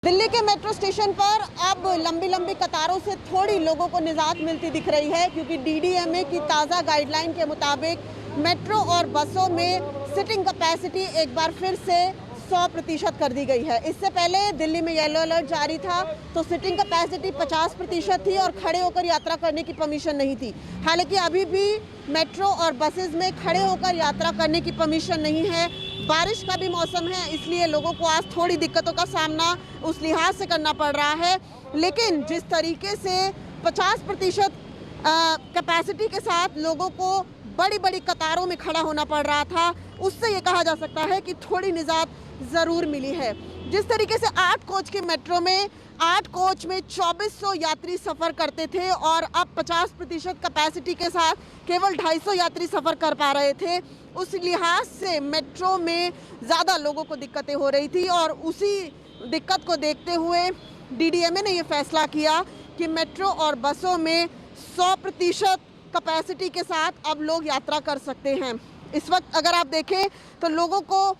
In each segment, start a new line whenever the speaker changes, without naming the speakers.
दिल्ली के metro station पर अब लंबी लंबी कतारों से थोड़ी लोगों को निजात मिलती दिख रही है, क्योंकि डीडीएमए की ताज़ा गाइडलाइन के मुताबिक मेट्रो और बसों में सिटिंग कैपेसिटी एक बार फिर से 100% कर दी गई है। इससे पहले दिल्ली में येलो अलर्ट जारी था तो सिटिंग कैपेसिटी 50% थी और खड़े होकर यात्रा करने की परमिशन नहीं थी। हालांकि अभी भी मेट्रो और बसेस में खड़े होकर यात्रा करने की परमिशन नहीं है। बारिश का भी मौसम है, इसलिए लोगों को आज थोड़ी दिक्कतों का सामना उस लिहाज से करना पड़ रहा है। लेकिन जिस तरीके से 50% कैपेसिटी के साथ लोगों को बड़ी बड़ी कतारों में खड़ा होना पड़ रहा था, उससे ये कहा जा सकता है कि थोड़ी निजात ज़रूर मिली है। जिस तरीके से 8 कोच के मेट्रो में 8 कोच में 2400 यात्री सफ़र करते थे और अब 50% कैपेसिटी के साथ केवल 250 यात्री सफ़र कर पा रहे थे, उस लिहाज से मेट्रो में ज़्यादा लोगों को दिक्कतें हो रही थी। और उसी दिक्कत को देखते हुए डीडीएमए ने ये फैसला किया कि मेट्रो और बसों में 100% कैपेसिटी के साथ अब लोग यात्रा कर सकते हैं। इस वक्त अगर आप देखें तो लोगों को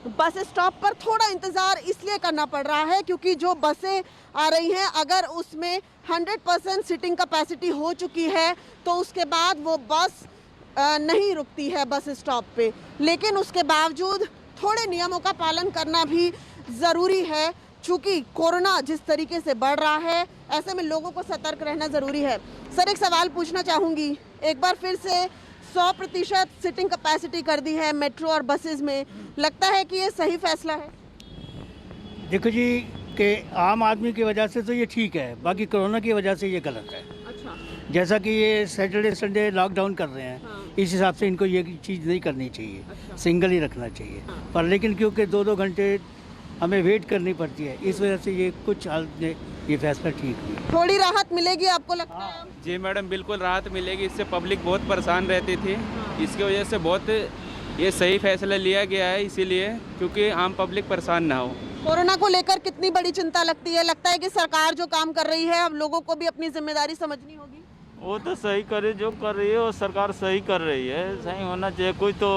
बस स्टॉप पर थोड़ा इंतज़ार इसलिए करना पड़ रहा है क्योंकि जो बसें आ रही हैं, अगर उसमें 100% सीटिंग कैपेसिटी हो चुकी है तो उसके बाद वो बस नहीं रुकती है बस स्टॉप पे। लेकिन उसके बावजूद थोड़े नियमों का पालन करना भी ज़रूरी है, चूँकि कोरोना जिस तरीके से बढ़ रहा है, ऐसे में लोगों को सतर्क रहना ज़रूरी है। सर, एक सवाल पूछना चाहूँगी, एक बार फिर से 100% सिटिंग कैपेसिटी कर दी है मेट्रो और बसेस में, लगता है कि ये सही फैसला है?
देखो जी, कि आम आदमी की वजह से तो ये ठीक है, बाकी कोरोना की वजह से ये गलत है।
अच्छा।
जैसा कि ये सैटरडे संडे लॉकडाउन कर रहे हैं,
हाँ।
इस हिसाब से इनको ये चीज़ नहीं करनी चाहिए।
अच्छा।
सिंगल ही रखना चाहिए।
हाँ।
पर लेकिन क्योंकि 2-2 घंटे हमें वेट करनी पड़ती है, इस वजह से ये कुछ हालत में ये फैसला ठीक नहीं।
थोड़ी राहत मिलेगी आपको लगता है?
जी मैडम, बिल्कुल राहत मिलेगी। इससे पब्लिक बहुत परेशान रहती थी, इसकी वजह से बहुत ये सही फैसला लिया गया है, इसीलिए क्योंकि आम पब्लिक परेशान ना हो।
कोरोना को लेकर कितनी बड़ी चिंता लगती है? लगता है कि सरकार जो काम कर रही है अब लोगों को भी अपनी जिम्मेदारी समझनी होगी।
वो तो सही करे, जो कर रही है वो सरकार सही कर रही है, सही होना चाहिए। कोई तो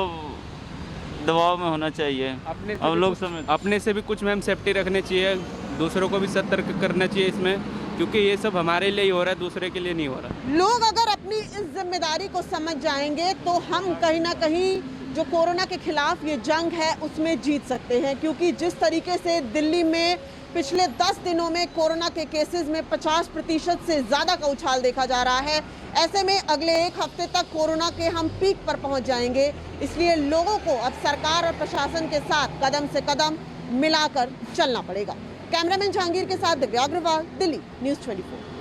दबाव में होना चाहिए। अब लोग समझ
अपने से भी कुछ मैम सेफ्टी रखनी चाहिए, दूसरों को भी सतर्क करना चाहिए इसमें, क्योंकि ये सब हमारे लिए ही हो रहा है, दूसरे के लिए नहीं हो रहा।
लोग अगर अपनी इस जिम्मेदारी को समझ जाएंगे तो हम कहीं ना कहीं जो कोरोना के खिलाफ ये जंग है उसमें जीत सकते हैं, क्योंकि जिस तरीके से दिल्ली में पिछले 10 दिनों में कोरोना के केसेस में 50% से ज़्यादा का उछाल देखा जा रहा है, ऐसे में अगले 1 हफ्ते तक कोरोना के हम पीक पर पहुंच जाएंगे। इसलिए लोगों को अब सरकार और प्रशासन के साथ कदम से कदम मिलाकर चलना पड़ेगा। कैमरामैन जहांगीर के साथ दिव्या अग्रवाल, दिल्ली न्यूज़ 24।